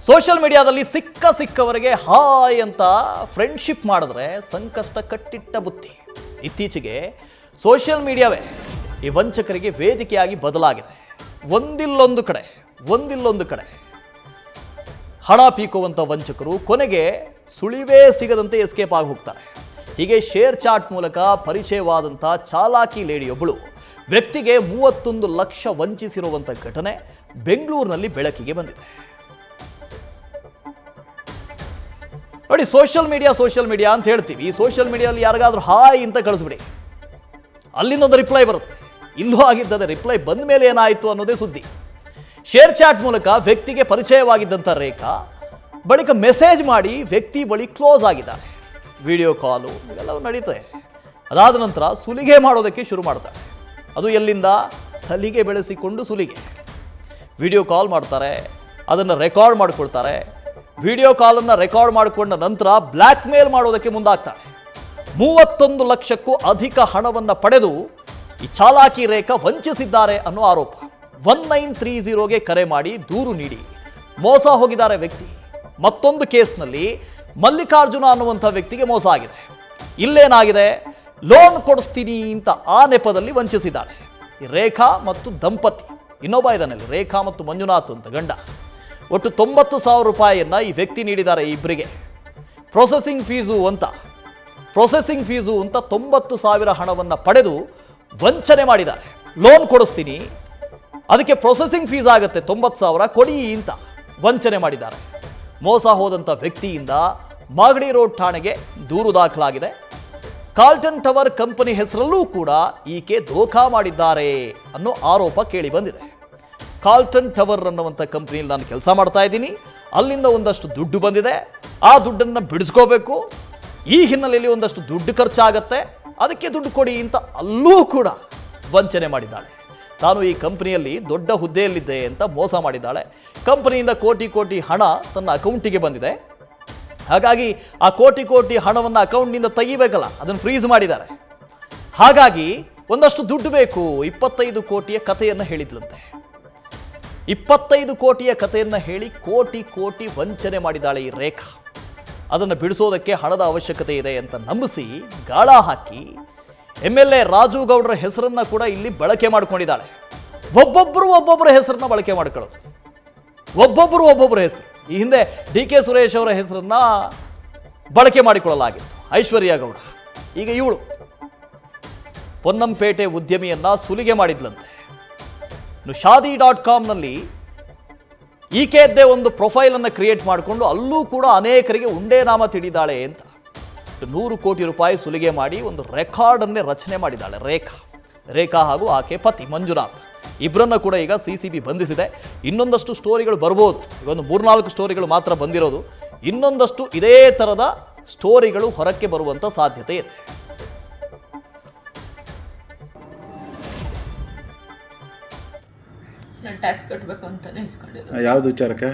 Social ಮೀಡಿಯಾದಲ್ಲಿ ಸಿಕ್ಕವರಿಗೆ hi ಅಂತ friendship ಮಾಡಿದ್ರೆ ಸಂಕಷ್ಟ ಕಟ್ಟಿಟ್ಟ ಬುತ್ತಿ. ಇತ್ತೀಚೆಗೆ ಸೋಷಿಯಲ್ ಮೀಡಿಯಾವೇ ಈ ವಂಚಕರಿಗೆ ವೇದಿಕೆಯಾಗಿ ಬದಲಾಗಿದೆ. ಒಂದಿಲ್ಲೊಂದು ಕಡೆ ಹಣ ಪೀಕುವಂಥ ವಂಚಕರು ಕೊನೆಗೆ ಸುಳಿವೇ ಸಿಗದಂತೆ ಎಸ್ಕೇಪ್ ಆಗಿ ಹೋಗ್ತಾರೆ. ಹೀಗೆ ಶೇರ್ ಚಾಟ್ ಮೂಲಕ ಪರಿಚಯವಾದಂಥ ಚಾಲಾಕಿ ಲೇಡಿಯೊಬ್ಬಳು ವ್ಯಕ್ತಿಗೆ 31 ಲಕ್ಷ ವಂಚಿಸಿರುವಂಥ ಘಟನೆ ಬೆಂಗಳೂರಿನಲ್ಲಿ ಬೆಳಕಿಗೆ ಬಂದಿದೆ. ನೋಡಿ, ಸೋಷಿಯಲ್ ಮೀಡಿಯಾ ಅಂತ ಹೇಳ್ತೀವಿ. ಈ ಸೋಷಿಯಲ್ ಮೀಡಿಯಾದಲ್ಲಿ ಯಾರಿಗಾದ್ರೂ ಹಾಯ್ ಅಂತ ಕಳಿಸ್ಬಿಡಿ, ಅಲ್ಲಿಂದೊಂದು ರಿಪ್ಲೈ ಬರುತ್ತೆ. ಇಲ್ಲೂ ಆಗಿದ್ದದೆ, ರಿಪ್ಲೈ ಬಂದ ಮೇಲೆ ಏನಾಯಿತು ಅನ್ನೋದೇ ಸುದ್ದಿ. ಶೇರ್ ಚಾಟ್ ಮೂಲಕ ವ್ಯಕ್ತಿಗೆ ಪರಿಚಯವಾಗಿದ್ದಂಥ ರೇಖಾ ಬಳಿಕ ಮೆಸೇಜ್ ಮಾಡಿ ವ್ಯಕ್ತಿ ಬಳಿ ಕ್ಲೋಸ್ ಆಗಿದ್ದಾರೆ. ವಿಡಿಯೋ ಕಾಲು ಇವೆಲ್ಲವೂ ನಡೀತದೆ. ಅದಾದ ನಂತರ ಸುಲಿಗೆ ಮಾಡೋದಕ್ಕೆ ಶುರು ಮಾಡ್ತಾರೆ. ಅದು ಎಲ್ಲಿಂದ? ಸಲಿಗೆ ಬೆಳೆಸಿಕೊಂಡು ಸುಲಿಗೆ. ವಿಡಿಯೋ ಕಾಲ್ ಮಾಡ್ತಾರೆ, ಅದನ್ನು ರೆಕಾರ್ಡ್ ಮಾಡ್ಕೊಳ್ತಾರೆ. ವಿಡಿಯೋ ಕಾಲನ್ನು ರೆಕಾರ್ಡ್ ಮಾಡಿಕೊಂಡ ನಂತರ ಬ್ಲ್ಯಾಕ್ ಮೇಲ್ ಮಾಡೋದಕ್ಕೆ ಮುಂದಾಗ್ತಾರೆ. 31 ಲಕ್ಷಕ್ಕೂ ಅಧಿಕ ಹಣವನ್ನು ಪಡೆದು ಈ ಚಾಲಾಕಿ ರೇಖಾ ವಂಚಿಸಿದ್ದಾರೆ ಅನ್ನೋ ಆರೋಪ. 1930ಗೆ ಕರೆ ಮಾಡಿ ದೂರು ನೀಡಿ ಮೋಸ ಹೋಗಿದ್ದಾರೆ ವ್ಯಕ್ತಿ. ಮತ್ತೊಂದು ಕೇಸ್ನಲ್ಲಿ ಮಲ್ಲಿಕಾರ್ಜುನ ಅನ್ನುವಂಥ ವ್ಯಕ್ತಿಗೆ ಮೋಸ ಆಗಿದೆ. ಇಲ್ಲೇನಾಗಿದೆ? ಲೋನ್ ಕೊಡಿಸ್ತೀನಿ ಅಂತ ಆ ನೆಪದಲ್ಲಿ ವಂಚಿಸಿದ್ದಾಳೆ ಈ ರೇಖಾ ಮತ್ತು ದಂಪತಿ. ಇನ್ನೊಬ್ಬ ಇದ್ದಾನಲ್ಲಿ, ರೇಖಾ ಮತ್ತು ಮಂಜುನಾಥ್ ಅಂತ ಗಂಡ. ಒಟ್ಟು 90,000 ರೂಪಾಯಿಯನ್ನು ಈ ವ್ಯಕ್ತಿ ನೀಡಿದ್ದಾರೆ ಈ ಇಬ್ಬರಿಗೆ. ಪ್ರೊಸೆಸಿಂಗ್ ಫೀಸು ಅಂತ 90,000 ಹಣವನ್ನು ಪಡೆದು ವಂಚನೆ ಮಾಡಿದ್ದಾರೆ. ಲೋನ್ ಕೊಡಿಸ್ತೀನಿ, ಅದಕ್ಕೆ ಪ್ರೊಸೆಸಿಂಗ್ ಫೀಸ್ ಆಗುತ್ತೆ 90,000 ಕೊಡಿ ಅಂತ ವಂಚನೆ ಮಾಡಿದ್ದಾರೆ. ಮೋಸ ಹೋದಂಥ ವ್ಯಕ್ತಿಯಿಂದ ಮಾಗಡಿ ರೋಡ್ ಠಾಣೆಗೆ ದೂರು ದಾಖಲಾಗಿದೆ. ಕಾರ್ಲ್ಟನ್ ಟವರ್ ಕಂಪನಿ ಹೆಸರಲ್ಲೂ ಕೂಡ ಈಕೆ ಧೋಖಾ ಮಾಡಿದ್ದಾರೆ ಅನ್ನೋ ಆರೋಪ ಕೇಳಿ ಬಂದಿದೆ. ಕಾರ್ಲ್ಟನ್ ಟವರ್ ಅನ್ನುವಂಥ ಕಂಪನಿಯಲ್ಲಿ ನಾನು ಕೆಲಸ ಮಾಡ್ತಾ ಇದ್ದೀನಿ, ಅಲ್ಲಿಂದ ಒಂದಷ್ಟು ದುಡ್ಡು ಬಂದಿದೆ, ಆ ದುಡ್ಡನ್ನು ಬಿಡಿಸ್ಕೋಬೇಕು, ಈ ಹಿನ್ನೆಲೆಯಲ್ಲಿ ಒಂದಷ್ಟು ದುಡ್ಡು ಖರ್ಚಾಗತ್ತೆ, ಅದಕ್ಕೆ ದುಡ್ಡು ಕೊಡಿ ಅಂತ ಅಲ್ಲೂ ಕೂಡ ವಂಚನೆ ಮಾಡಿದ್ದಾಳೆ. ತಾನು ಈ ಕಂಪನಿಯಲ್ಲಿ ದೊಡ್ಡ ಹುದ್ದೆಯಲ್ಲಿದ್ದೆ ಅಂತ ಮೋಸ ಮಾಡಿದ್ದಾಳೆ. ಕಂಪನಿಯಿಂದ ಕೋಟಿ ಹಣ ತನ್ನ ಅಕೌಂಟಿಗೆ ಬಂದಿದೆ. ಹಾಗಾಗಿ ಆ ಕೋಟಿ ಹಣವನ್ನು ಅಕೌಂಟ್ನಿಂದ ತೆಗಿಬೇಕಲ್ಲ, ಅದನ್ನು ಫ್ರೀಸ್ ಮಾಡಿದ್ದಾರೆ. ಹಾಗಾಗಿ ಒಂದಷ್ಟು ದುಡ್ಡು ಬೇಕು. 25 ಕೋಟಿಯ ಕಥೆಯನ್ನು ಹೇಳಿದ್ಲಂತೆ. 25 ಕೋಟಿಯ ಕಥೆಯನ್ನು ಹೇಳಿ ಕೋಟಿ ವಂಚನೆ ಮಾಡಿದ್ದಾಳೆ ಈ ರೇಖಾ. ಅದನ್ನು ಬಿಡಿಸೋದಕ್ಕೆ ಹಣದ ಅವಶ್ಯಕತೆ ಇದೆ ಅಂತ ನಂಬಿಸಿ ಗಾಳ ಹಾಕಿ MLA ರಾಜು ಗೌಡರ ಹೆಸರನ್ನು ಕೂಡ ಇಲ್ಲಿ ಬಳಕೆ ಮಾಡಿಕೊಂಡಿದ್ದಾಳೆ. ಒಬ್ಬೊಬ್ಬರ ಹೆಸರನ್ನ ಬಳಕೆ ಮಾಡ್ಕೊಳ್ಳೋದು, ಒಬ್ಬೊಬ್ಬರ ಹೆಸರು. ಈ ಹಿಂದೆ DK ಸುರೇಶ್ ಅವರ ಹೆಸರನ್ನ ಬಳಕೆ ಮಾಡಿಕೊಳ್ಳಲಾಗಿತ್ತು, ಐಶ್ವರ್ಯ ಗೌಡ. ಈಗ ಇವಳು ಪೊನ್ನಂಪೇಟೆ ಉದ್ಯಮಿಯನ್ನ ಸುಲಿಗೆ ಮಾಡಿದ್ಲಂತೆ. ಇನ್ನು shaadi.comನಲ್ಲಿ ಈಕೆಯದ್ದೇ ಒಂದು ಪ್ರೊಫೈಲನ್ನು ಕ್ರಿಯೇಟ್ ಮಾಡಿಕೊಂಡು ಅಲ್ಲೂ ಕೂಡ ಅನೇಕರಿಗೆ ಉಂಡೆ ನಾಮ ತಿಳಿದಾಳೆ ಅಂತ 100 ಕೋಟಿ ರೂಪಾಯಿ ಸುಲಿಗೆ ಮಾಡಿ ಒಂದು ರೆಕಾರ್ಡನ್ನೇ ರಚನೆ ಮಾಡಿದ್ದಾಳೆ ರೇಖಾ ಹಾಗೂ ಆಕೆ ಪತಿ ಮಂಜುನಾಥ್. ಇಬ್ಬರನ್ನ ಕೂಡ ಈಗ CCB ಬಂಧಿಸಿದೆ. ಇನ್ನೊಂದಷ್ಟು ಸ್ಟೋರಿಗಳು ಬರ್ಬೋದು. ಈಗ ಒಂದು 3-4 ಸ್ಟೋರಿಗಳು ಮಾತ್ರ ಬಂದಿರೋದು. ಇನ್ನೊಂದಷ್ಟು ಇದೇ ಥರದ ಸ್ಟೋರಿಗಳು ಹೊರಕ್ಕೆ ಬರುವಂಥ ಸಾಧ್ಯತೆ ಇದೆ. ನಾನು ಟ್ಯಾಕ್ಸ್ ಕಟ್ಟಬೇಕು ಅಂತಾನೆ ಇಸ್ಕೊಂಡಿರೋದು. ಯಾವುದು ವಿಚಾರಕ್ಕೆ?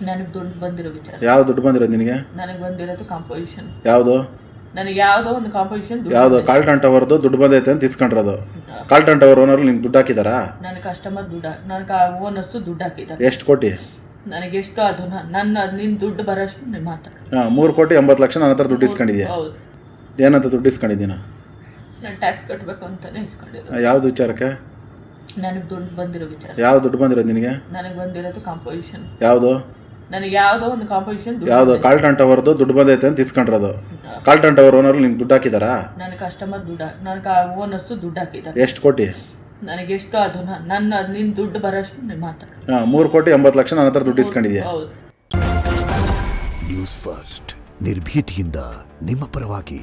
ನನಗೆ ದುಡ್ಡು ಬಂದಿರೋ ವಿಚಾರ. ಯಾವ ದುಡ್ಡು ಬಂದಿರೋದು ನಿನಗೆ? ನನಗೆ ಬಂದಿರೋದು ಕಾಂಪೋಸಿಷನ್. ಯಾವುದು? ನನಗೆ ಯಾವುದೋ ಒಂದು ಕಾಂಪೋಸಿಷನ್. ಯಾವುದು? ಕಾರ್ಲ್ಟನ್ ಟವರ್ದು ದುಡ್ಡು ಬಂದೈತೆ ಅಂತ ಇಸ್ಕೊಂಡಿರೋದು. ಕಾರ್ಲ್ಟನ್ ಟವರ್ ಓನರ್ ನಿಮ್ಗೆ ದುಡ್ಡು ಹಾಕಿದಾರಾ? ನನ್ನ ಕಸ್ಟಮರ್ ದುಡ್ಡು, ನನ್ನ ಓನರ್ಸ್ ದುಡ್ಡು ಹಾಕಿದ್ದಾರೆ. ಎಷ್ಟು ಕೋಟಿ? ನನಗೆ ಎಷ್ಟು ಅದು ನಿನ್ನ ದುಡ್ಡು ಬರೋಷ್ಟು ನೀವು ಮಾತಾಡ. 3,80,00,000 ನನ್ನ ಹತ್ರ ದುಡ್ಡು ಇಸ್ಕೊಂಡಿದ್ಯಾ? ಹೌದು. ಏನಂತ ದುಡ್ಡು ಇಸ್ಕೊಂಡಿದ್ದೀನ? ನಾನು ಟ್ಯಾಕ್ಸ್ ಕಟ್ಟಬೇಕು ಅಂತಾನೆ ಇಸ್ಕೊಂಡಿರೋದು. ಯಾವುದು ವಿಚಾರಕ್ಕೆ? ನನಗೆ ದುಡ್ಡು ಬಂದಿರೋ ವಿಚಾರ. ಯಾವ ದುಡ್ಡು ಬಂದಿರೋದು ನಿನಗೆ? ನನಗೆ ಬಂದಿರೋದು ಕಾಂಪೋಸಿಷನ್. ಯಾವುದು? ನನಗೆ ಯಾವುದೋ ಒಂದು ಕಾಂಪೋಸಿಷನ್. ಯಾವುದು? ಕಾರ್ಲ್ಟನ್ ಟವರ್ದು ದುಡ್ಡು ಬಂದೈತೆ ಅಂತ ಇಸ್ಕೊಂಡಿರೋದು. ಕಾರ್ಲ್ಟನ್ ಟವರ್ ಓನರ್ ನಿಮ್ಗೆ ದುಡ್ಡು ಹಾಕಿದಾರಾ? ನನ್ನ ಕಸ್ಟಮರ್ ದುಡ್ಡು, ನನ್ನ ಓನರ್ಸ್ ದುಡ್ಡು ಹಾಕಿದ್ದಾರೆ. ಎಷ್ಟು ಕೋಟಿ? ನನಗೆ ಎಷ್ಟು ಅದು ನಿನ್ನ ದುಡ್ಡು ಬರೋಷ್ಟು ನೀವು ಮಾತಾಡ. 3,80,00,000 ನನ್ನ ಹತ್ರ ದುಡ್ಡು ಇಸ್ಕೊಂಡಿದ್ಯಾ? ಹೌದು. ನ್ಯೂಸ್ ಫಸ್ಟ್, ನಿರ್ಭೀತಿಯಿಂದ ನಿಮ್ಮ ಪರವಾಗಿ.